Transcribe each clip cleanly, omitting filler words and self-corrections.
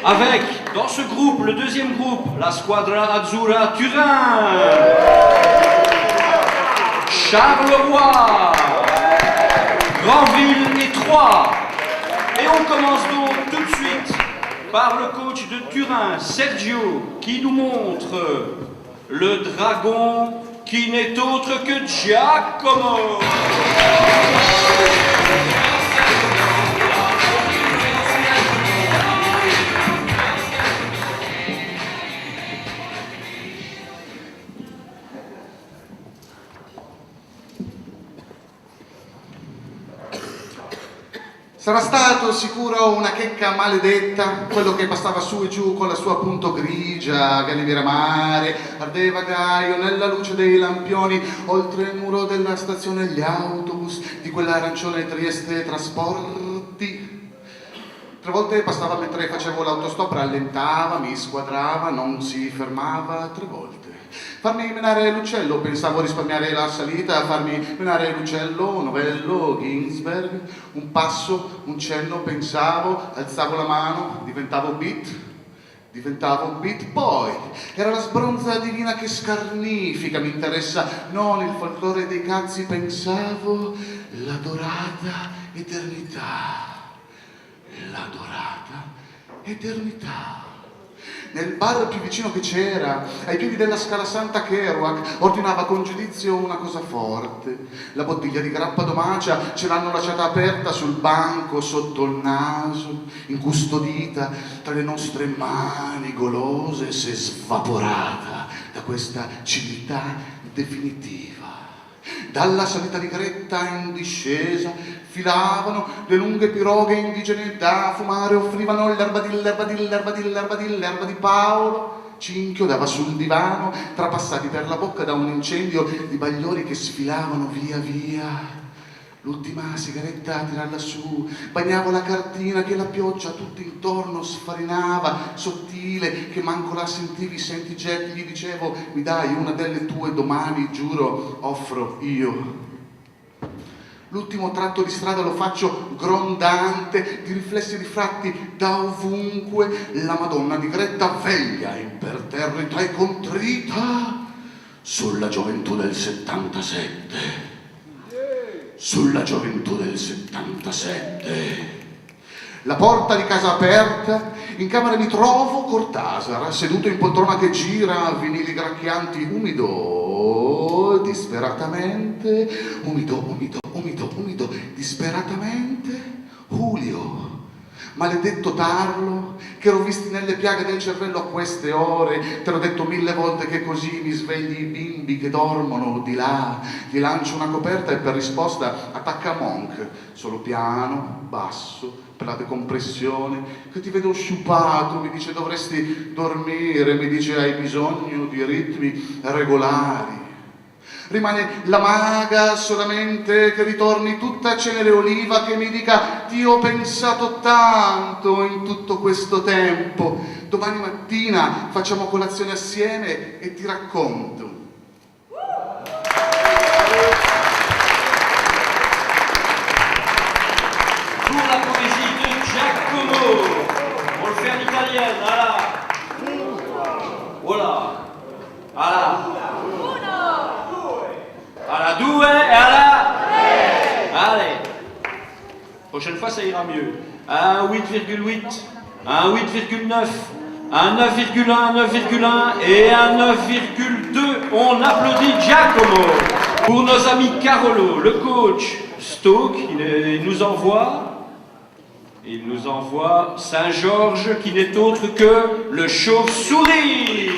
Avec, dans ce groupe, le deuxième groupe, la Squadra Azzurra Turin, Charleroi, Granville et Troyes. Et on commence donc tout de suite par le coach de Turin, Sergio, qui nous montre le dragon qui n'est autre que Giacomo. Sarà stato sicuro una checca maledetta, quello che passava su e giù con la sua punto grigia, che a mare, ardeva gaio nella luce dei lampioni, oltre il muro della stazione gli autobus di quell'arancione Trieste Trasporti. 3 volte passava mentre facevo l'autostop, rallentava, mi squadrava, non si fermava 3 volte. Farmi menare l'uccello, pensavo risparmiare la salita, farmi menare l'uccello, Novello, Ginsberg, un passo, un cenno, pensavo, alzavo la mano, diventavo beat, poi era la sbronza divina che scarnifica, mi interessa non il folklore dei cazzi, pensavo la dorata eternità. Nel bar più vicino che c'era, ai piedi della Scala Santa Kerouac, ordinava con giudizio una cosa forte. La bottiglia di grappa d'omacia ce l'hanno lasciata aperta sul banco, sotto il naso, incustodita tra le nostre mani golose, si è svaporata da questa civiltà definitiva. Dalla salita di Gretta in discesa filavano le lunghe piroghe indigene da fumare, offrivano l'erba di Paolo, ci inchiodava sul divano, trapassati per la bocca da un incendio di bagliori che sfilavano via via. L'ultima sigaretta a tirarla su, bagnavo la cartina che la pioggia tutto intorno sfarinava, sottile, che manco la sentivi, senti Jack, gli dicevo, mi dai una delle tue domani, giuro, offro io. L'ultimo tratto di strada lo faccio grondante, di riflessi rifratti da ovunque, la Madonna di Gretta veglia, imperterrita e contrita, sulla gioventù del 77. Sulla gioventù del 77. La porta di casa aperta, in camera mi trovo Cortázar, seduto in poltrona che gira, vinili gracchianti, umido, disperatamente, disperatamente, Julio. Maledetto tarlo, che ero visti nelle piaghe del cervello a queste ore, te l'ho detto 1000 volte che così mi svegli i bimbi che dormono di là, gli lancio una coperta e per risposta attacca Monk, solo piano, basso, per la decompressione, che ti vedo sciupato, mi dice dovresti dormire, mi dice hai bisogno di ritmi regolari. Rimane la maga solamente che ritorni tutta cenere oliva, che mi dica ti ho pensato tanto in tutto questo tempo, domani mattina facciamo colazione assieme e ti racconto. Pour la poésie de Giacomo, on le fait en italien, voilà. Voilà. Voilà. Alla 2 e alla 3. Allez. Prochaine fois, ça ira mieux. Un 8,8, un 8,9, un 9,1, 9,1 et un 9,2. On applaudit Giacomo. Pour nos amis Carolo, le coach Stoke, il nous envoie Saint-Georges, qui n'est autre que le chauve-souris.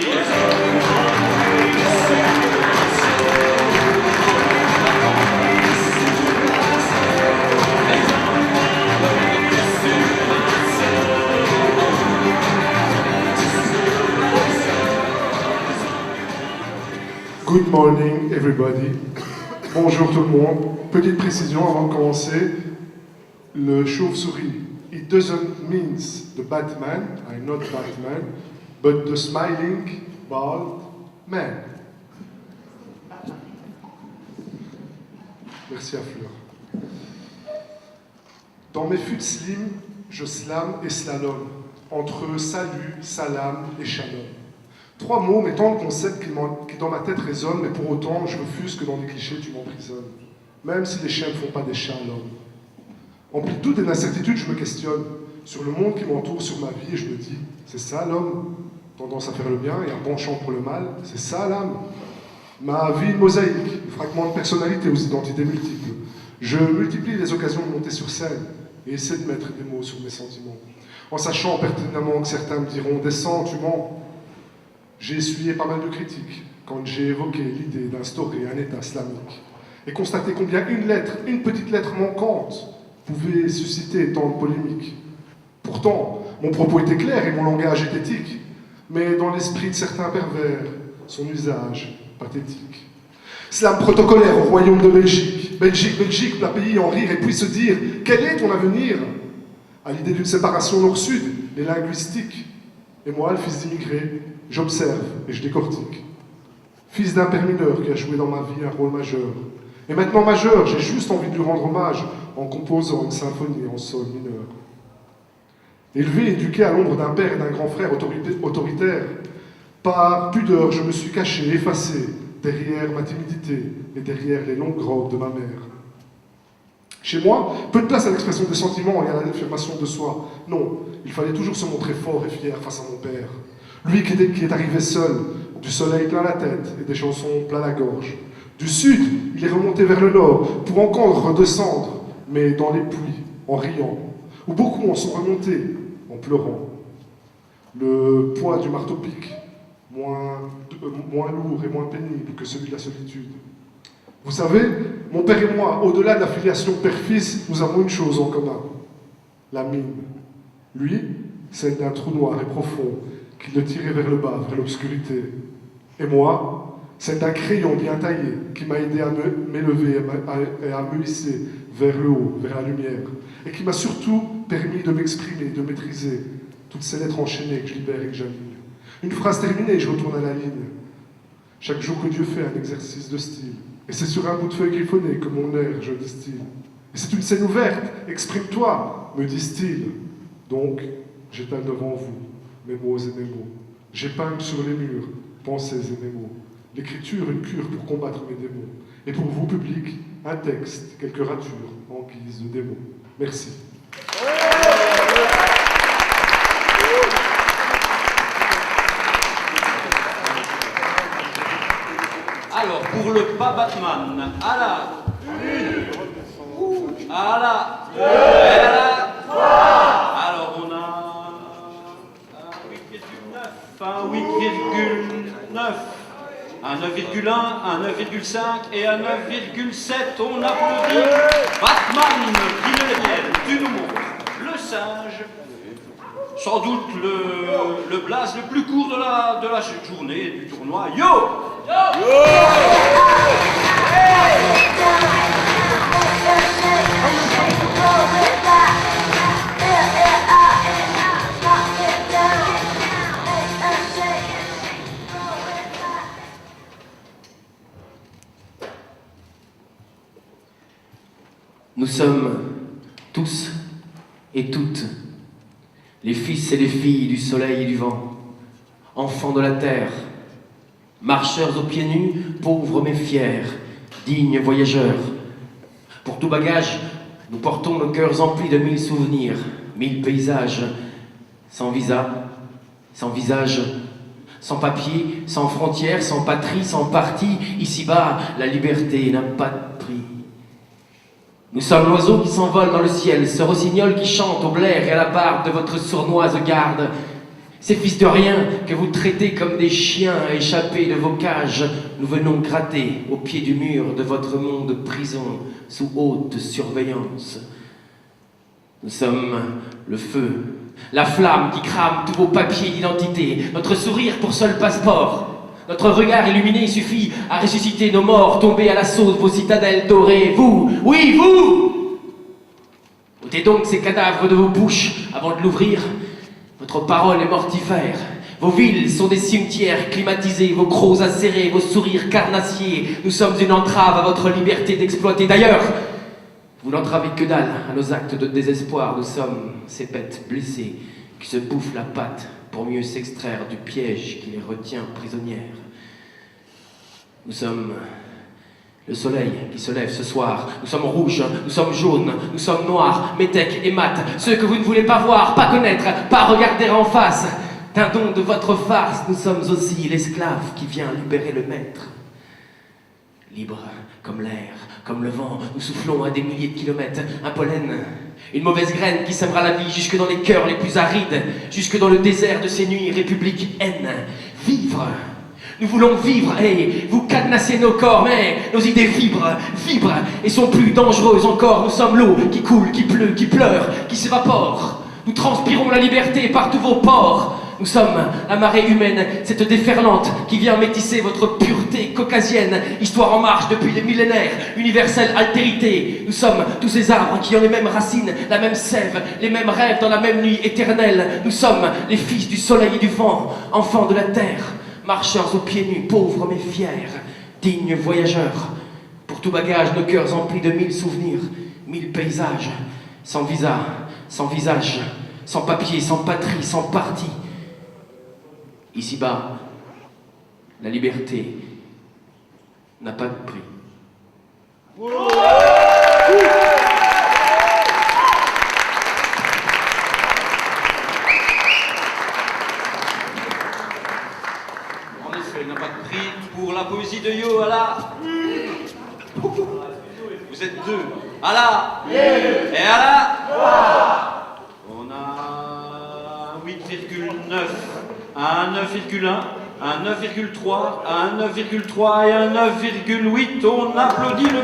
Good morning, everybody. Bonjour tout le monde. Petite précision avant de commencer. Le chauve-souris. It doesn't mean the Batman. I'm not Batman, but the smiling bald man. Merci à Fleur. Dans mes fûts de slim, je slam et slalom. entre salut, salam et shalom. 3 mots, mais tant de concepts qui dans ma tête résonnent, mais pour autant, je refuse que dans des clichés, tu m'emprisonnes. Même si les chiens ne font pas des chats à l'homme. Empli de doutes et d'incertitudes, je me questionne sur le monde qui m'entoure, sur ma vie, et je me dis, c'est ça l'homme? Tendance à faire le bien et un penchant pour le mal, c'est ça l'âme? Ma vie, une mosaïque, fragment de personnalité aux identités multiples. Je multiplie les occasions de monter sur scène et essaie de mettre des mots sur mes sentiments. En sachant pertinemment que certains me diront « descends, tu mens ». J'ai essuyé pas mal de critiques quand j'ai évoqué l'idée d'instaurer un État islamique et constaté combien une petite lettre manquante pouvait susciter tant de polémiques. Pourtant, mon propos était clair et mon langage est éthique, mais dans l'esprit de certains pervers, son usage pathétique. Slam protocolaire au royaume de Belgique. Belgique, plat pays en rire et puis se dire « quel est ton avenir ?» À l'idée d'une séparation nord-sud, les linguistiques. Et moi, le fils d'immigré, j'observe et je décortique. Fils d'un père mineur qui a joué dans ma vie un rôle majeur. Et maintenant majeur, j'ai juste envie de lui rendre hommage en composant une symphonie en sol mineur. Élevé et éduqué à l'ombre d'un père et d'un grand frère autoritaire, par pudeur, je me suis caché, effacé, derrière ma timidité et derrière les longues robes de ma mère. Chez moi, peu de place à l'expression des sentiments et à l'affirmation de soi. Non, il fallait toujours se montrer fort et fier face à mon père. Lui qui est arrivé seul, du soleil plein la tête et des chansons plein la gorge. Du sud, il est remonté vers le nord pour encore redescendre, mais dans les pluies, en riant, où beaucoup en sont remontés en pleurant. Le poids du marteau-pic, moins lourd et moins pénible que celui de la solitude. Vous savez, mon père et moi, au-delà de la filiation père-fils, nous avons une chose en commun, la mine. Lui, celle d'un trou noir et profond qui le tirait vers le bas, vers l'obscurité. Et moi, celle d'un crayon bien taillé qui m'a aidé à m'élever et à me hisser vers le haut, vers la lumière, et qui m'a surtout permis de m'exprimer, de maîtriser toutes ces lettres enchaînées que je libère et que j'aligne. Une phrase terminée, je retourne à la ligne. Chaque jour que Dieu fait un exercice de style. Et c'est sur un bout de feuille griffonné que mon air je distille. Et c'est une scène ouverte, exprime-toi, me disent-ils. Donc, j'étale devant vous mes mots et mes mots. J'épingle sur les murs, pensées et mes mots. L'écriture, une cure pour combattre mes démons. Et pour vous, public, un texte, quelques ratures en guise de démon. Merci. Alors, pour le pas Batman, à la 1, à la 2, à la 3. Alors, on a un 8,9, un 9,1, un 9,5 et un 9,7. On applaudit Batman qui ne l'est, tu nous montres le singe. Sans doute le blaze le plus court de la journée du tournoi. Yo! Nous sommes tous et toutes les fils et les filles du soleil et du vent, enfants de la terre, marcheurs aux pieds nus, pauvres mais fiers, dignes voyageurs. Pour tout bagage, nous portons nos cœurs emplis de 1000 souvenirs, 1000 paysages, sans visa, sans visage, sans papier, sans frontières, sans patrie, sans parti. Ici-bas, la liberté n'a pas de prix. Nous sommes l'oiseau qui s'envole dans le ciel, ce rossignol qui chante au blaire et à la barbe de votre sournoise garde. Ces fils de rien que vous traitez comme des chiens échappés de vos cages, nous venons gratter au pied du mur de votre monde prison sous haute surveillance. Nous sommes le feu, la flamme qui crame tous vos papiers d'identité, notre sourire pour seul passeport. Notre regard illuminé suffit à ressusciter nos morts tombés à l'assaut de vos citadelles dorées. Vous, oui, vous! Ôtez donc ces cadavres de vos bouches avant de l'ouvrir. Votre parole est mortifère. Vos villes sont des cimetières climatisés, vos crocs acérés, vos sourires carnassiers. Nous sommes une entrave à votre liberté d'exploiter. D'ailleurs, vous n'entravez que dalle à nos actes de désespoir. Nous sommes ces bêtes blessées qui se bouffent la patte pour mieux s'extraire du piège qui les retient prisonnières. Nous sommes le soleil qui se lève ce soir. Nous sommes rouges, nous sommes jaunes, nous sommes noirs, métèques et mat. Ceux que vous ne voulez pas voir, pas connaître, pas regarder en face. D'un don de votre farce, nous sommes aussi l'esclave qui vient libérer le maître. Libre comme l'air, comme le vent, nous soufflons à des milliers de kilomètres. Un pollen, une mauvaise graine qui sèmera la vie jusque dans les cœurs les plus arides, jusque dans le désert de ces nuits républicaines. Vivre! Nous voulons vivre, et vous cadenassez nos corps, mais nos idées vibrent et sont plus dangereuses encore. Nous sommes l'eau qui coule, qui pleut, qui pleure, qui s'évapore. Nous transpirons la liberté par tous vos pores. Nous sommes la marée humaine, cette déferlante qui vient métisser votre pureté caucasienne. Histoire en marche depuis les millénaires, universelle altérité. Nous sommes tous ces arbres qui ont les mêmes racines, la même sève, les mêmes rêves dans la même nuit éternelle. Nous sommes les fils du soleil et du vent, enfants de la terre. Marcheurs aux pieds nus, pauvres mais fiers, dignes voyageurs. Pour tout bagage, nos cœurs emplis de 1000 souvenirs, 1000 paysages, sans visa, sans visage, sans papier, sans patrie, sans parti. Ici-bas, la liberté n'a pas de prix. Il n'a pas de prix pour la poésie de Yo, Allah. Vous êtes deux. Allah. Et Allah. On a 8,9, un 9,1, un 9,3, un 9,3 et un 9,8. On applaudit le...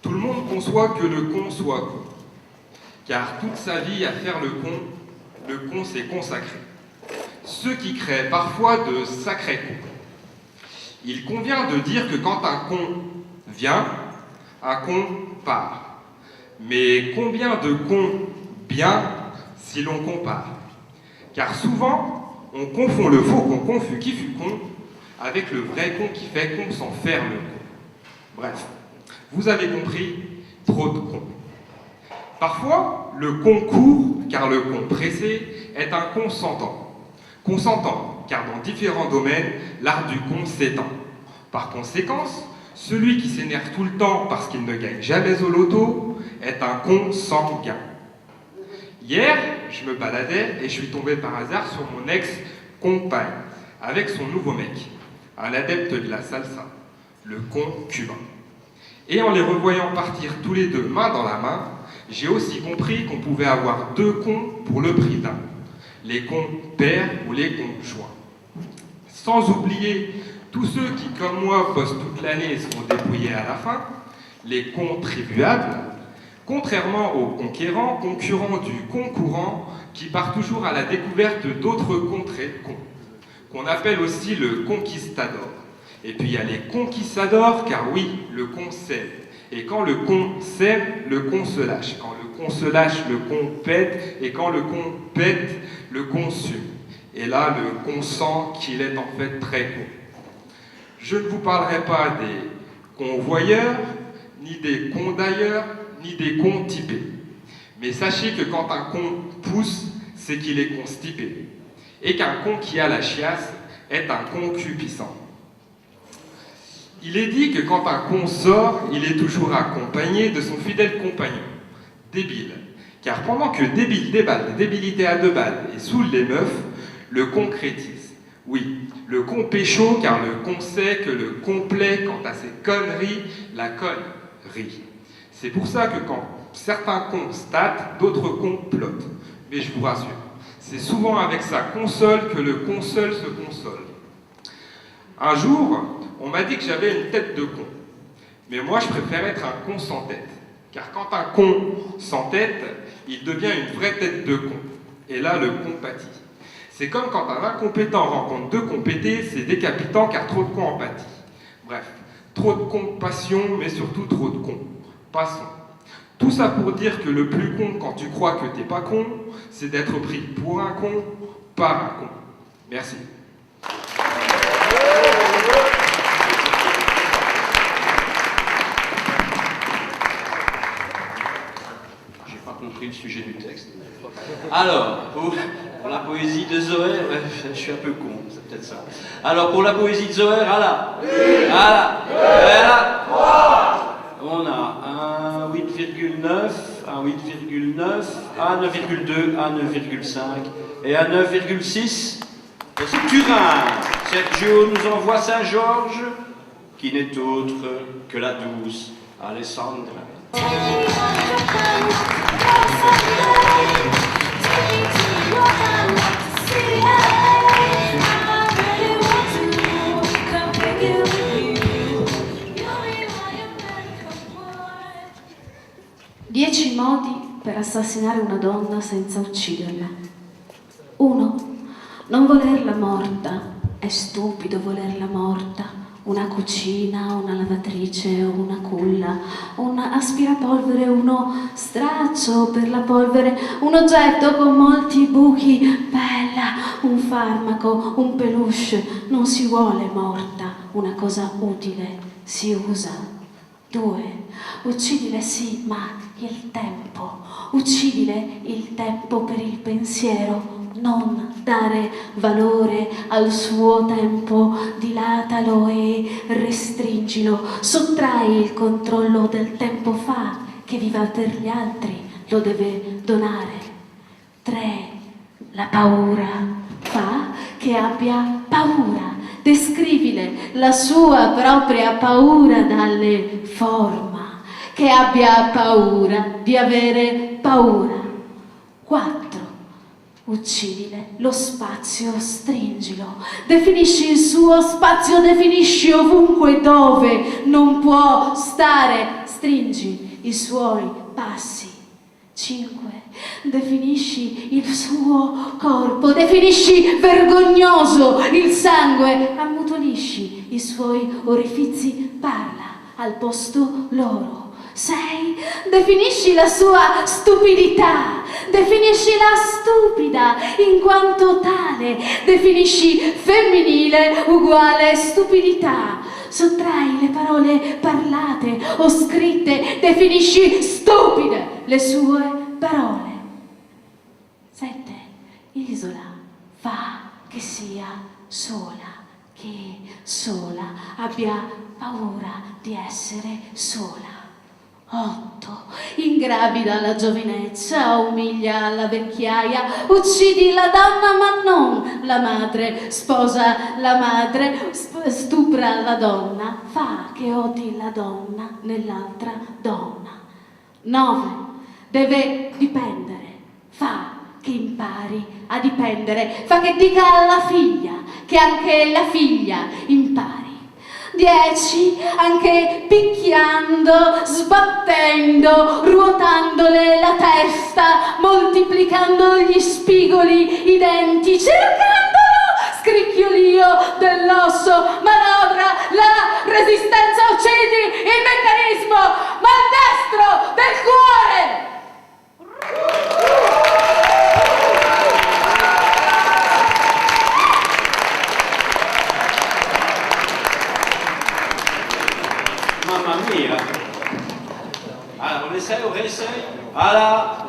Tout le monde conçoit que le con soit con. Car toute sa vie à faire le con s'est consacré. Ce qui crée parfois de sacrés cons. Il convient de dire que quand un con vient, un con part. Mais combien de cons bien si l'on compare? Car souvent, on confond le faux con qui fut con avec le vrai con qui fait con sans faire le con. Bref, vous avez compris, trop de cons. Parfois, le con court, car le con pressé est un consentant. Consentant, car dans différents domaines, l'art du con s'étend. Par conséquence, celui qui s'énerve tout le temps parce qu'il ne gagne jamais au loto est un con sans gain. Hier, je me baladais et je suis tombé par hasard sur mon ex-compagne, avec son nouveau mec, un adepte de la salsa, le con cubain. Et en les revoyant partir tous les deux main dans la main, j'ai aussi compris qu'on pouvait avoir deux cons pour le prix d'un. Les cons pairs ou les cons joints. Sans oublier tous ceux qui, comme moi, bossent toute l'année et seront dépouillés à la fin, les contribuables, contrairement aux conquérants, concurrents du concourant, qui part toujours à la découverte d'autres contrées cons, qu'on appelle aussi le conquistador. Et puis il y a les conquistadors, car oui, le con sème. Et quand le con sème, le con se lâche. Quand le con se lâche, le con pète. Et quand le con pète, le con sume. Et là, le con sent qu'il est en fait très con. Je ne vous parlerai pas des convoyeurs, ni des cons d'ailleurs, ni des cons typés. Mais sachez que quand un con pousse, c'est qu'il est constipé. Et qu'un con qui a la chiasse est un concupiscent. Il est dit que quand un con sort, il est toujours accompagné de son fidèle compagnon, débile. Car pendant que débile déballe des débilités à 2 balles et saoule les meufs, le con crétise. Oui, le con pécho, car le con sait que le complet, quant à ses conneries, la conne rit. C'est pour ça que quand certains cons statent, d'autres cons plotent. Mais je vous rassure, c'est souvent avec sa console que le con seul se console. Un jour, on m'a dit que j'avais une tête de con. Mais moi, je préfère être un con sans tête. Car quand un con sans tête, il devient une vraie tête de con. Et là, le con pâtit. C'est comme quand un incompétent rencontre 2 compétés, c'est décapitant car trop de cons en pâtit. Bref, trop de compassion, mais surtout trop de cons. Passons. Tout ça pour dire que le plus con quand tu crois que t'es pas con, c'est d'être pris pour un con, par un con. Merci. compris le sujet du texte. Alors, pour la poésie de Zohar, je suis un peu con, c'est peut-être ça. Alors, pour la poésie de Zohar, on a un 8,9, un 8,9, un 9,2, un 9,5 et un 9,6. Turin, Sergio nous envoie Saint-Georges, qui n'est autre que la douce Alessandra. Dieci modi per assassinare una donna senza ucciderla. 1. Non volerla morta. È stupido volerla morta. Una cucina, una lavatrice, una culla, un aspirapolvere, uno straccio per la polvere, un oggetto con molti buchi, bella, un farmaco, un peluche. Non si vuole morta, una cosa utile, si usa. 2. Uccidile sì, ma il tempo. Uccidile il tempo per il pensiero. Non dare valore al suo tempo, dilatalo e restringilo, sottrai il controllo del tempo, fa che viva per gli altri, lo deve donare. 3. La paura, fa che abbia paura, descrivile la sua propria paura dalle forma, che abbia paura di avere paura. 4. Uccidile lo spazio, stringilo, definisci il suo spazio, definisci ovunque dove non può stare, stringi i suoi passi. 5. Definisci il suo corpo, definisci vergognoso il sangue, ammutolisci i suoi orifizi, parla al posto loro. 6. Definisci la sua stupidità, definiscila stupida in quanto tale, definisci femminile uguale stupidità, sottrai le parole parlate o scritte, definisci stupide le sue parole. 7. Isola, fa che sia sola, che sola abbia paura di essere sola. 8. Ingravida la giovinezza, umilia la vecchiaia, uccidi la donna ma non la madre, sposa la madre, stupra la donna, fa che odi la donna nell'altra donna. 9. Deve dipendere, fa che impari a dipendere, fa che dica alla figlia che anche la figlia impari. 10. Anche picchiando, sbattendo, ruotandole la testa, moltiplicando gli spigoli, i denti, cercandolo, scricchiolio dell'osso, manovra la resistenza, uccidi il meccanismo maldestro del cuore. Mamma mia! Allora, on essaye? Alla!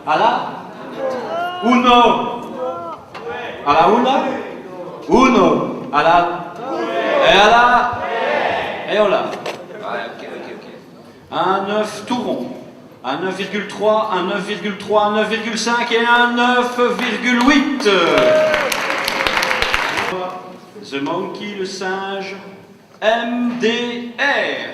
Alla? Uno! Alla una? Uno! Alla? Et alla? Et voilà! Ouais, ok. Un 9 tout rond. Un 9,3, un 9,3, un 9,5 et un 9,8. The Monkey, le singe. MDR.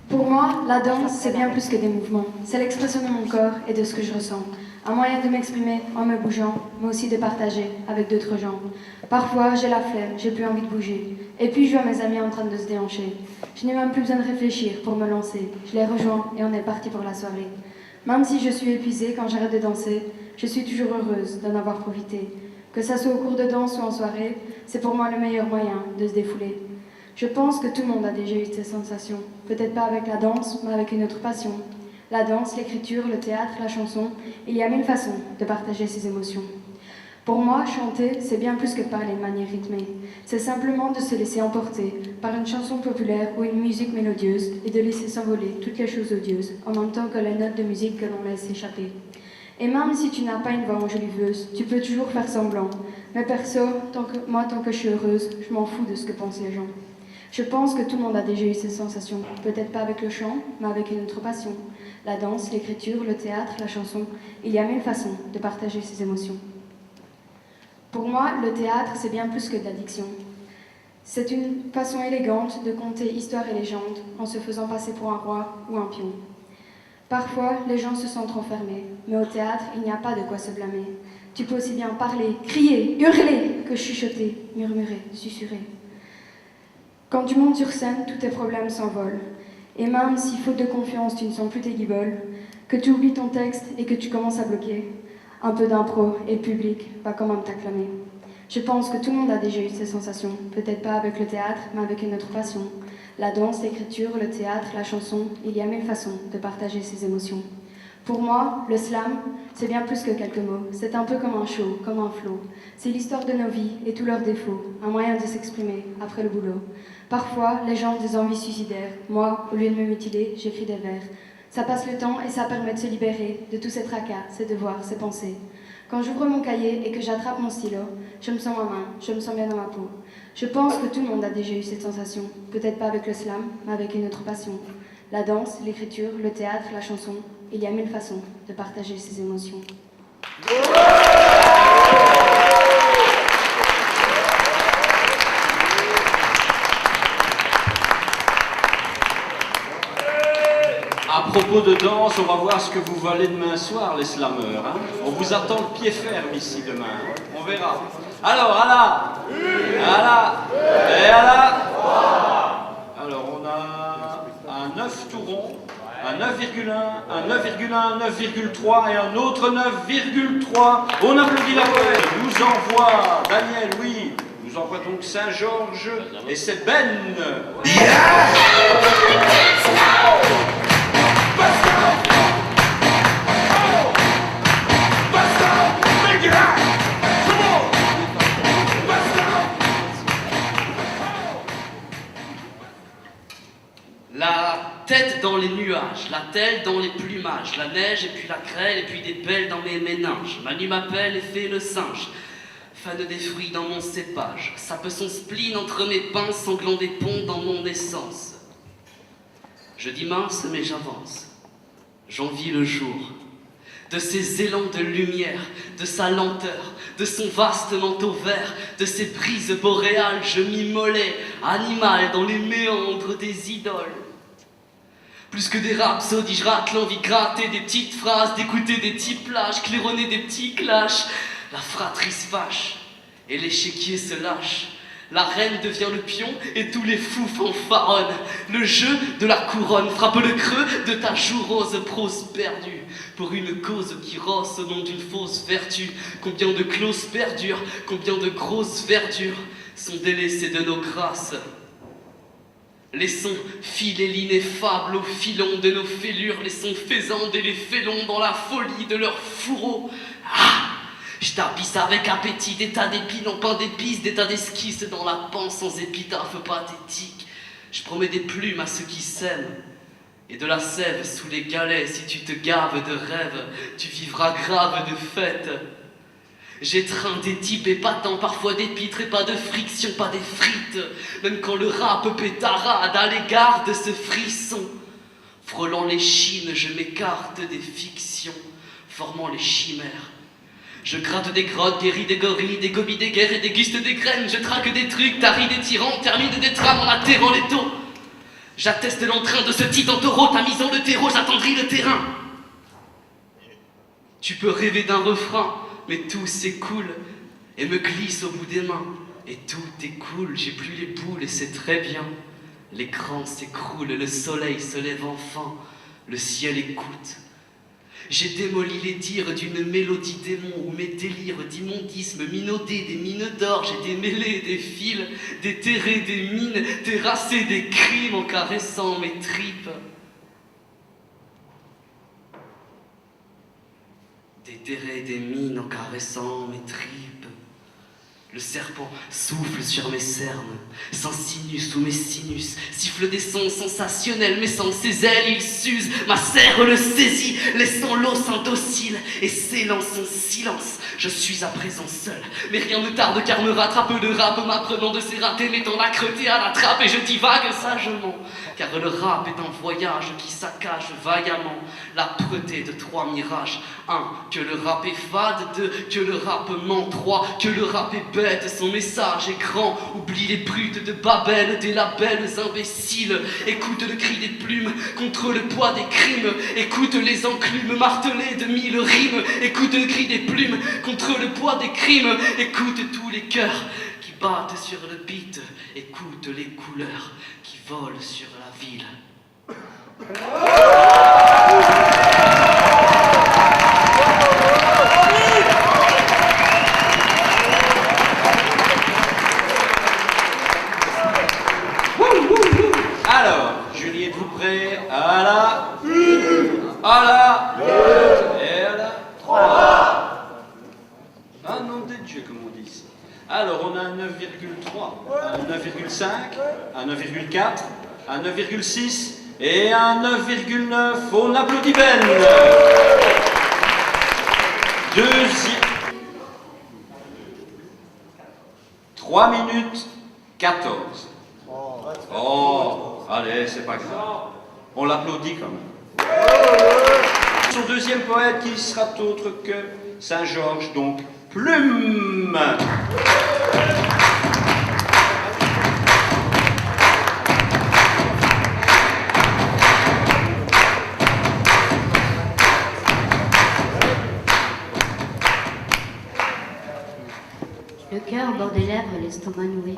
Pour moi, la danse, c'est bien plus que des mouvements. C'est l'expression de mon corps et de ce que je ressens. Un moyen de m'exprimer en me bougeant, mais aussi de partager avec d'autres gens. Parfois, j'ai la flemme, j'ai plus envie de bouger. Et puis, je vois mes amis en train de se déhancher. Je n'ai même plus besoin de réfléchir pour me lancer. Je les rejoins et on est parti pour la soirée. Même si je suis épuisée quand j'arrête de danser, je suis toujours heureuse d'en avoir profité. Que ça soit au cours de danse ou en soirée, c'est pour moi le meilleur moyen de se défouler. Je pense que tout le monde a déjà eu ces sensations. Peut-être pas avec la danse, mais avec une autre passion. La danse, l'écriture, le théâtre, la chanson, il y a mille façons de partager ses émotions. Pour moi, chanter, c'est bien plus que de parler de manière rythmée. C'est simplement de se laisser emporter par une chanson populaire ou une musique mélodieuse et de laisser s'envoler toutes les choses odieuses, en même temps que les notes de musique que l'on laisse échapper. Et même si tu n'as pas une voix enjoliveuse, tu peux toujours faire semblant. Mais perso, tant que je suis heureuse, je m'en fous de ce que pensent les gens. Je pense que tout le monde a déjà eu ces sensations, peut-être pas avec le chant, mais avec une autre passion. La danse, l'écriture, le théâtre, la chanson, il y a mille façons de partager ses émotions. Pour moi, le théâtre, c'est bien plus que de la diction. C'est une façon élégante de conter histoire et légende en se faisant passer pour un roi ou un pion. Parfois, les gens se sentent renfermés, mais au théâtre, il n'y a pas de quoi se blâmer. Tu peux aussi bien parler, crier, hurler que chuchoter, murmurer, susurrer. Quand tu montes sur scène, tous tes problèmes s'envolent. Et même si, faute de confiance, tu ne sens plus tes guiboles, que tu oublies ton texte et que tu commences à bloquer, un peu d'impro et le public va quand même t'acclamer. Je pense que tout le monde a déjà eu ces sensations, peut-être pas avec le théâtre, mais avec une autre passion. La danse, l'écriture, le théâtre, la chanson, il y a mille façons de partager ses émotions. Pour moi, le slam, c'est bien plus que quelques mots. C'est un peu comme un show, comme un flow. C'est l'histoire de nos vies et tous leurs défauts, un moyen de s'exprimer après le boulot. Parfois, les gens ont des envies suicidaires. Moi, au lieu de me mutiler, j'écris des vers. Ça passe le temps et ça permet de se libérer de tous ces tracas, ces devoirs, ces pensées. Quand j'ouvre mon cahier et que j'attrape mon stylo, je me sens ma main, je me sens bien dans ma peau. Je pense que tout le monde a déjà eu cette sensation, peut-être pas avec le slam, mais avec une autre passion. La danse, l'écriture, le théâtre, la chanson, il y a mille façons de partager ses émotions. À propos de danse, on va voir ce que vous valez demain soir, les slameurs. Hein. On vous attend le pied ferme ici demain. Hein. On verra. Alors, Anna, et Anna. Alors, on a un 9 tout rond, un 9,1, un 9,1, un 9,3 et un autre 9,3. On applaudit la poète. Nous envoie Daniel, oui. Nous envoie donc Saint-Georges et c'est Ben. La tête dans les nuages, la tête dans les plumages, la neige et puis la grêle et puis des belles dans mes méninges. Manu m'appelle et fait le singe, fan des fruits dans mon cépage, sape son spleen entre mes pinces, sanglant des ponts dans mon essence. Je dis mince mais j'avance, j'envie le jour, de ses élans de lumière, de sa lenteur, de son vaste manteau vert, de ses brises boréales, je m'immolais, animal dans les méandres des idoles. Plus que des rhapsodies, je rate l'envie gratter des petites phrases, d'écouter des petits plages, claironner des petits clashs. La fratrie se fâche et l'échiquier se lâche. La reine devient le pion et tous les fous fanfaronnent. Le jeu de la couronne frappe le creux de ta joue rose prose perdue. Pour une cause qui rosse au nom d'une fausse vertu. Combien de clauses perdurent, combien de grosses verdures sont délaissées de nos grâces. Laissons filer l'ineffable au filon de nos fêlures. Laissons faisande et les félons dans la folie de leurs fourreaux. Ah! Je tapisse avec appétit des tas d'épines en pain d'épices, des tas d'esquisses dans la panse sans épitaphe pathétique. Je promets des plumes à ceux qui s'aiment et de la sève sous les galets. Si tu te gaves de rêves, tu vivras grave de fête. J'étreins des types épatants, parfois des pitres et pas de friction, pas des frites. Même quand le rap pétarade à l'égard de ce frisson. Frôlant les chines, je m'écarte des fictions, formant les chimères. Je gratte des grottes, guéris des gorilles, des gobies des guerres et déguste des graines. Je traque des trucs, taris des tyrans, termine des trames en atterrant les taux. J'atteste l'entrain de ce titan taureau, tamisant le terreau, j'attendris le terrain. Tu peux rêver d'un refrain, mais tout s'écoule et me glisse au bout des mains. Et tout écoule, j'ai plus les boules et c'est très bien. L'écran s'écroule, le soleil se lève enfin, le ciel écoute. J'ai démoli les dires d'une mélodie démon où mes délires d'immondices minaudés, des mines d'or, j'ai démêlé des fils, déterré des mines, terrassé des crimes en caressant mes tripes. déterrer des mines en caressant mes tripes. Le serpent souffle sur mes cernes, sans sinus ou mes sinus, siffle des sons sensationnels, mais sans ses ailes il s'use. Ma serre le saisit, laissant l'os indocile, et s'élance en silence. Je suis à présent seul, mais rien ne tarde car me rattrape de rap, m'apprenant de ses ratés, mettant la crotée à la trappe, et je divague sagement. Car le rap est un voyage qui saccage vaillamment l'âpreté de 3 mirages. 1. Que le rap est fade. 2. Que le rap ment. 3. Que le rap est bête, son message est grand. Oublie les brutes de Babel, des labels imbéciles. Écoute le cri des plumes contre le poids des crimes. Écoute les enclumes martelées de 1000 rimes. Écoute le cri des plumes contre le poids des crimes. Écoute tous les cœurs qui battent sur le beat. Écoute les couleurs qui volent sur la ville. Alors, Julie, êtes-vous prêts? À la... À la... Et à la... 3. Ah nom de Dieu, comme on dit ici. Alors, on a un 9,3, un 9,5, un 9,4, un 9,6 et un 9,9. On applaudit Ben. Deuxième... 3 minutes 14. Oh, allez, c'est pas grave. On l'applaudit quand même. Son deuxième poète qui sera autre que Saint-Georges, donc Plume. Le cœur au bord des lèvres, l'estomac noué.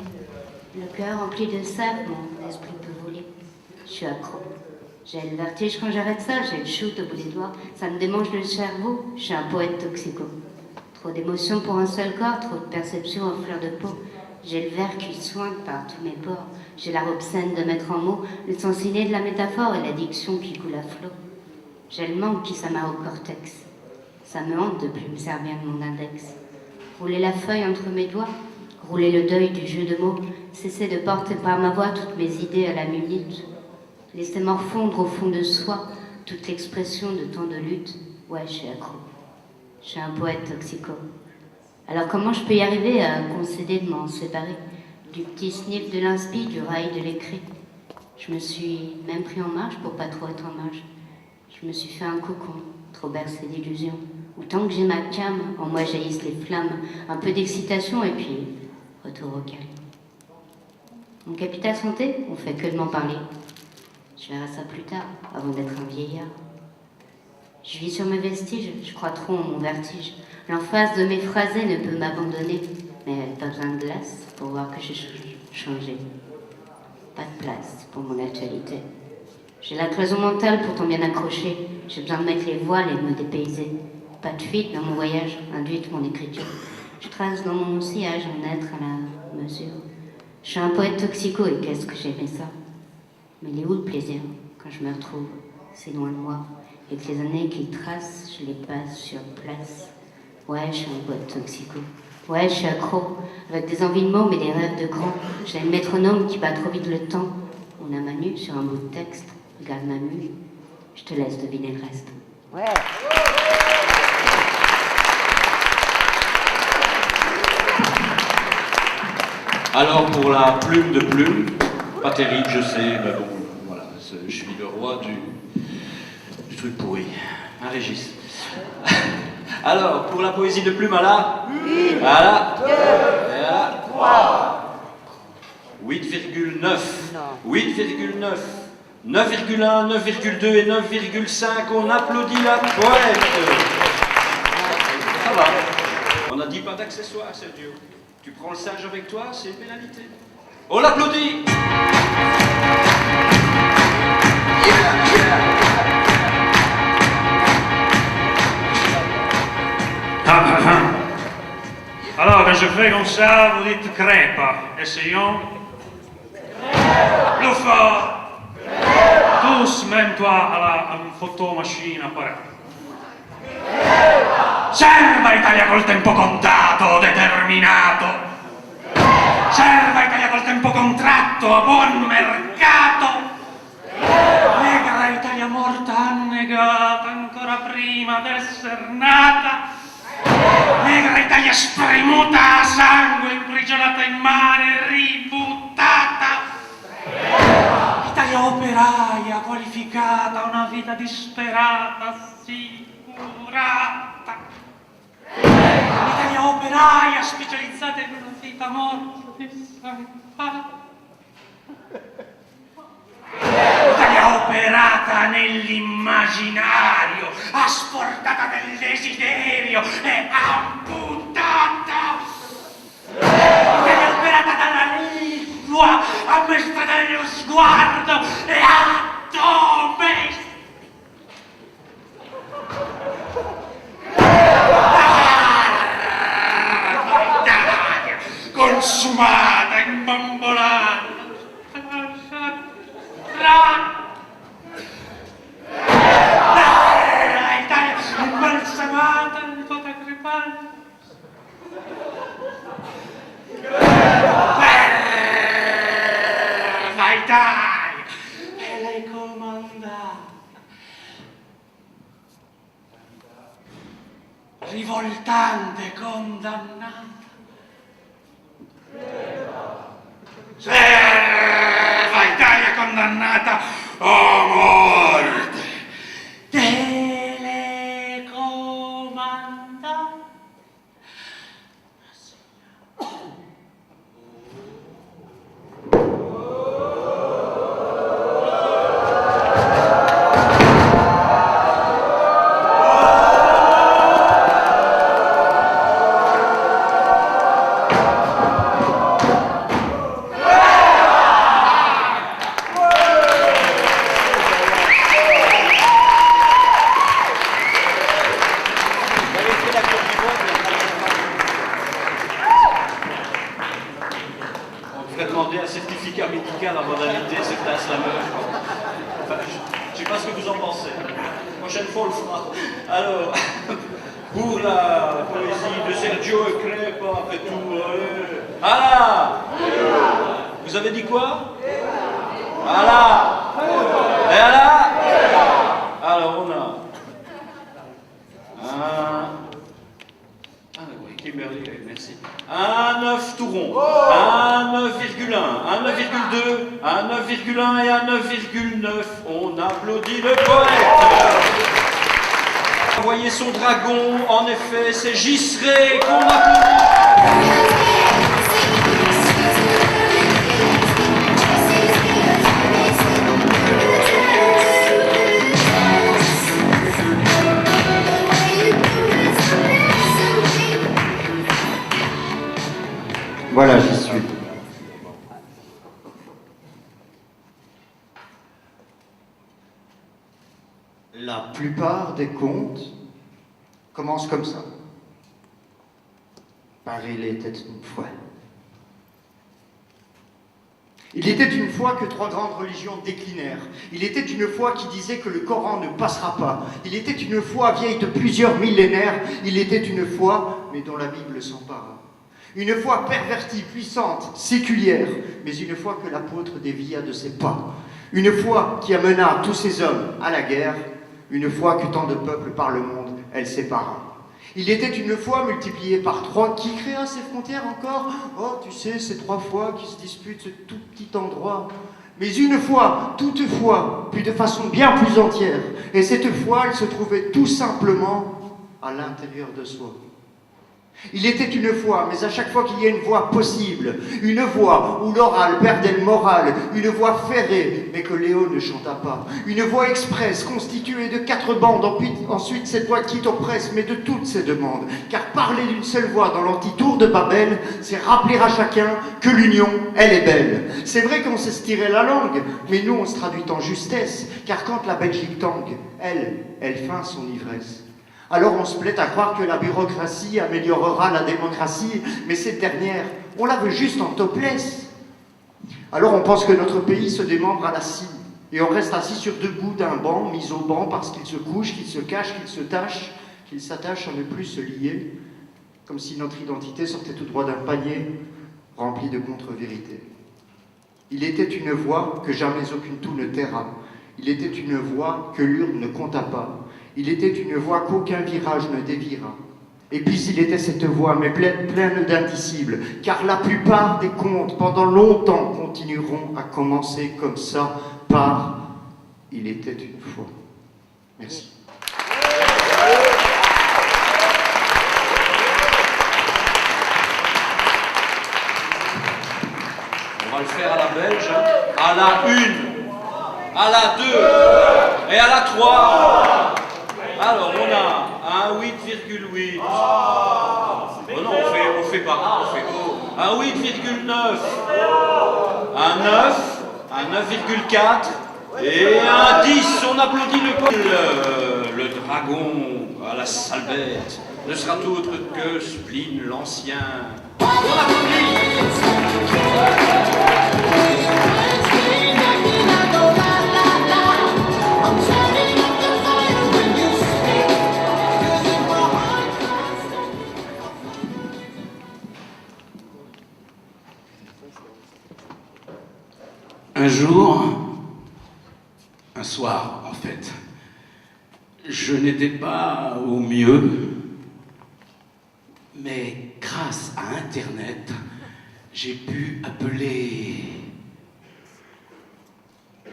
Le cœur rempli de sable, mon esprit peut voler. Je suis accro. J'ai le vertige quand j'arrête ça, j'ai le shoot au bout des doigts. Ça me démange le cerveau, je suis un poète toxico. Trop d'émotions pour un seul corps, trop de perceptions en fleur de peau. J'ai le verre qui sointe par tous mes pores. J'ai l'art obscène de mettre en mots le sens inné de la métaphore et l'addiction qui coule à flot. J'ai le manque qui s'amarre au cortex. Ça me hante de plus me servir de mon index. Rouler la feuille entre mes doigts, rouler le deuil du jeu de mots, cesser de porter par ma voix toutes mes idées à la minute, laisser morfondre au fond de soi toute l'expression de tant de lutte. Ouais, je suis accro. Je suis un poète toxico. Alors comment je peux y arriver à concéder de m'en séparer, du petit sniff de l'inspi, du rail de l'écrit? Je me suis même pris en marche pour pas trop être en marge. Je me suis fait un cocon, trop bercé d'illusions. Où tant que j'ai ma cam, en moi jaillissent les flammes, un peu d'excitation et puis retour au calme. Mon capital santé, on fait que de m'en parler. Je verrai ça plus tard, avant d'être un vieillard. Je vis sur mes vestiges, je crois trop en mon vertige. L'emphase de mes phrasés ne peut m'abandonner, mais pas besoin de glace pour voir que j'ai changé. Pas de place pour mon actualité. J'ai la cloison mentale pourtant bien accrochée. J'ai besoin de mettre les voiles et de me dépayser. Pas de fuite dans mon voyage, induite mon écriture. Je trace dans mon sillage un être à la mesure. Je suis un poète toxico et qu'est-ce que j'aimais ça. Mais il est où le plaisir quand je me retrouve si loin de moi et que les années qu'il trace, je les passe sur place. Ouais, je suis un poète toxico. Ouais, je suis accro, avec des envies de mots mais des rêves de grand. J'ai le métronome qui bat trop vite le temps. On a ma nu sur un bout de texte. Regarde ma mue. Je te laisse deviner le reste. Ouais. Alors pour la plume de Plume, pas terrible, je sais, mais bon, voilà, je suis le roi du truc pourri. Un Régis. Alors, pour la poésie de Plume, à la... À la... Et à la... 3. 8,9. 8,9. 9,1, 9,2 et 9,5. On applaudit la poète. Ça va. On n'a dit pas d'accessoires, c'est Dieu. Tu prends le singe avec toi, c'est une pénalité. On l'applaudit. Alors, quand je fais comme ça, vous dites crêpe. Essayons. Plus fort. Tous, même toi, à une photo machine appareil. Serva Italia col tempo contato, determinato. Serva Italia col tempo contratto, a buon mercato. Negra Italia morta, annegata ancora prima d'esser nata. Negra Italia spremuta a sangue, imprigionata in mare, ributtata. Italia operaia, qualificata, una vita disperata, assicurata. Italia operaia, specializzata in una vita morta, dissanguata. Italia operata nell'immaginario, asportata nel desiderio e amputata. Italia operata dalla lingua, ammesta dallo sguardo e addomesticata. Consumata, imbambolata, Italia imbalsamata in tutta crepata. Italia, e lei comandata. Rivoltante, condannata. Serva Italia condannata a morte. Telecomandata. Alors, pour la poésie de Sergio Crepa, après tout, voilà. Vous avez dit quoi? Voilà. Et là? Alors, on a Kimberly, merci. Un 9 tout rond, un 9,1, un 9,2, un 9,1 et un 9,9. On applaudit le poète. Envoyer son dragon, en effet, c'est Gisré qu'on applaudit. Voilà, j'y suis. La plupart des contes commencent comme ça. Par il était une fois. Il était une fois que trois grandes religions déclinèrent. Il était une foi qui disait que le Coran ne passera pas. Il était une foi vieille de plusieurs millénaires. Il était une foi, mais dont la Bible s'empara. Une foi pervertie, puissante, séculière, mais une foi que l'apôtre dévia de ses pas. Une foi qui amena tous ces hommes à la guerre. Une fois que tant de peuples par le monde, elle sépara. Il était une foi multipliée par 3 qui créa ces frontières encore. Oh, tu sais, ces 3 fois qui se disputent ce tout petit endroit. Mais une fois, toutefois, puis de façon bien plus entière. Et cette foi, elle se trouvait tout simplement à l'intérieur de soi. Il était une voix, mais à chaque fois qu'il y a une voix possible, une voix où l'oral perdait le moral, une voix ferrée, mais que Léo ne chanta pas, une voix expresse constituée de 4 bandes, ensuite cette voix qui t'oppresse, mais de toutes ces demandes, car parler d'une seule voix dans l'anti-tour de Babel, c'est rappeler à chacun que l'union, elle est belle. C'est vrai qu'on sait se tirer la langue, mais nous on se traduit en justesse, car quand la Belgique tangue, elle feint son ivresse. Alors on se plaît à croire que la bureaucratie améliorera la démocratie, mais cette dernière, on la veut juste en topless. Alors on pense que notre pays se démembre à la scie, et on reste assis sur 2 bouts d'un banc, mis au banc parce qu'il se couche, qu'il se cache, qu'il se tâche, qu'il s'attache à ne plus se lier, comme si notre identité sortait tout droit d'un panier rempli de contre-vérités. Il était une voix que jamais aucune toux ne taira. Il était une voix que l'urne ne compta pas. Il était une voix qu'aucun virage ne déviera. Et puis il était cette voix, mais pleine d'indicibles, car la plupart des contes, pendant longtemps, continueront à commencer comme ça, par « Il était une fois ». Merci. On va le faire à la belge, hein. À la 1, à la 2 et à la 3. Alors on a un 8,8. Oh non, on fait pas, on fait un 8,9, un 9, un 9,4 et un 10. On applaudit le dragon à la sale bête ne sera autre que Spleen l'Ancien. On applaudit. Un jour, un soir en fait, je n'étais pas au mieux, mais grâce à Internet, j'ai pu appeler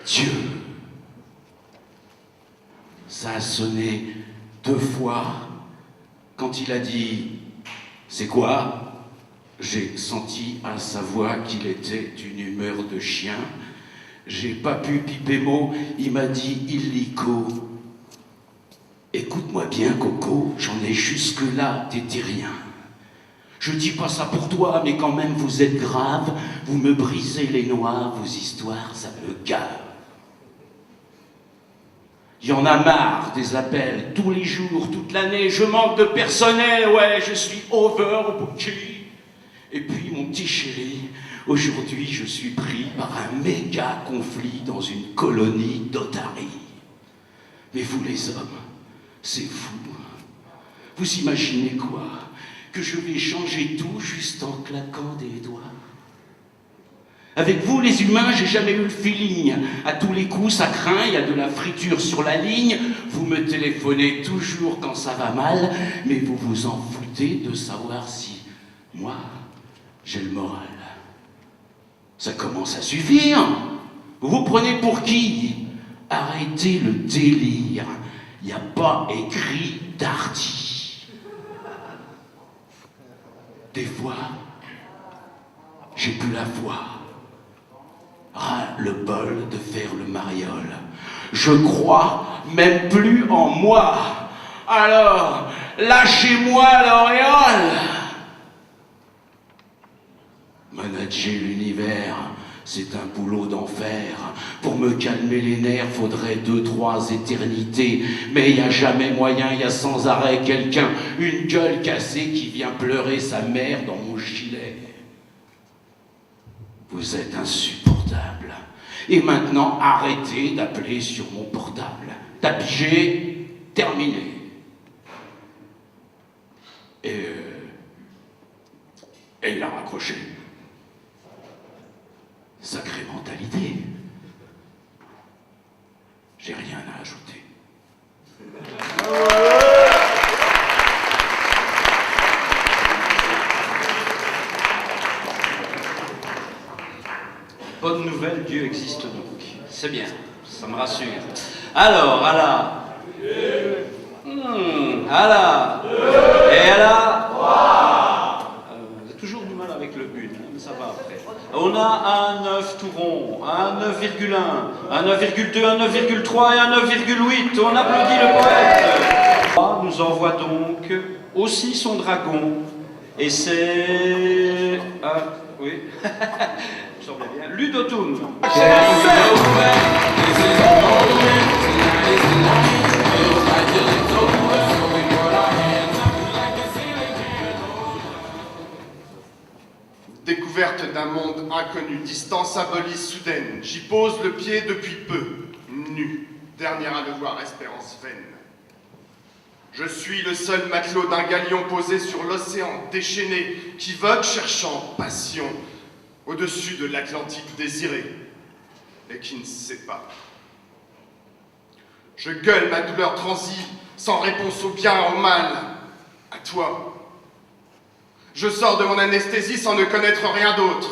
Dieu. Ça a sonné 2 fois. Quand il a dit « C'est quoi ?», j'ai senti à sa voix qu'il était d'une humeur de chien. J'ai pas pu piper mot, il m'a dit « illico ». Écoute-moi bien, Coco, j'en ai jusque-là t'étais rien. Je dis pas ça pour toi, mais quand même vous êtes grave, vous me brisez les noix, vos histoires, ça me gave. Il y en a marre des appels, tous les jours, toute l'année, je manque de personnel, ouais, je suis overbooké. Et puis, mon petit chéri, aujourd'hui, je suis pris par un méga conflit dans une colonie d'otaries. Mais vous, les hommes, c'est fou. Vous imaginez quoi? Que je vais changer tout juste en claquant des doigts? Avec vous, les humains, j'ai jamais eu le feeling. À tous les coups, ça craint, il y a de la friture sur la ligne. Vous me téléphonez toujours quand ça va mal, mais vous vous en foutez de savoir si moi, j'ai le moral. Ça commence à suffire. Vous vous prenez pour qui? Arrêtez le délire. Il n'y a pas écrit Darty. Des fois, j'ai plus la foi. Ras le bol de faire le mariole. Je crois même plus en moi. Alors, lâchez-moi l'auréole. Manager l'univers, c'est un boulot d'enfer. Pour me calmer les nerfs, faudrait 2-3 éternités. Mais y a jamais moyen, y a sans arrêt quelqu'un, une gueule cassée qui vient pleurer sa mère dans mon gilet. Vous êtes insupportable. Et maintenant, arrêtez d'appeler sur mon portable. T'as pigé, terminé. Et il a raccroché. Sacrée mentalité. J'ai rien à ajouter. Bonne nouvelle, Dieu existe donc. C'est bien, ça me rassure. Alors, à la... à la... et à la... Vous avez toujours du mal avec le but, hein, mais ça va après. On a un 9 tout rond, un 9,1, un 9,2, un 9,3 et un 9,8. On applaudit le poète. Nous envoie donc aussi son dragon. Et c'est... oui. Bien. Ludotum. Découverte d'un monde inconnu, distance abolie soudaine. J'y pose le pied depuis peu, nu, dernière à le voir, espérance vaine. Je suis le seul matelot d'un galion posé sur l'océan déchaîné qui vogue cherchant passion au-dessus de l'Atlantique désiré et qui ne sait pas. Je gueule ma douleur transie sans réponse au bien, au mal, à toi. Je sors de mon anesthésie sans ne connaître rien d'autre,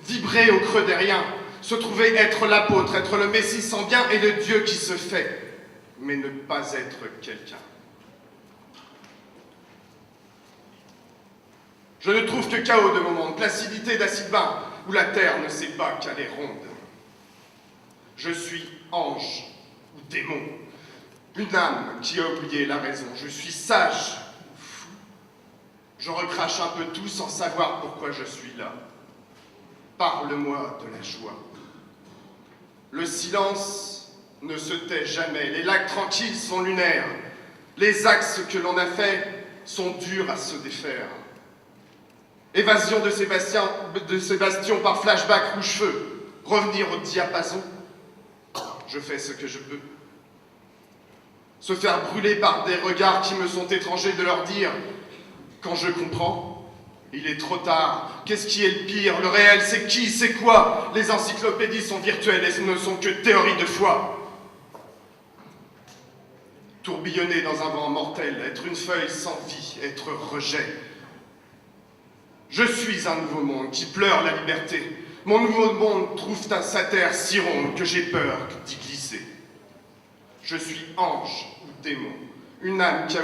vibrer au creux des riens, se trouver être l'apôtre, être le Messie sans bien et le Dieu qui se fait, mais ne pas être quelqu'un. Je ne trouve que chaos de mon monde, placidité d'acide bain, où la terre ne sait pas qu'elle est ronde. Je suis ange ou démon, une âme qui a oublié la raison. Je suis sage ou fou. Je recrache un peu tout sans savoir pourquoi je suis là. Parle-moi de la joie. Le silence ne se tait jamais. Les lacs tranquilles sont lunaires. Les axes que l'on a faits sont durs à se défaire. Évasion de Sébastien par flashback rouge-feu. Revenir au diapason. Je fais ce que je peux. Se faire brûler par des regards qui me sont étrangers, de leur dire, quand je comprends, il est trop tard. Qu'est-ce qui est le pire? Le réel, c'est qui? C'est quoi? Les encyclopédies sont virtuelles et ne sont que théories de foi. Tourbillonner dans un vent mortel, être une feuille sans vie, être rejet. Je suis un nouveau monde qui pleure la liberté. Mon nouveau monde trouve sa terre si ronde que j'ai peur d'y glisser. Je suis ange ou démon, une âme qui a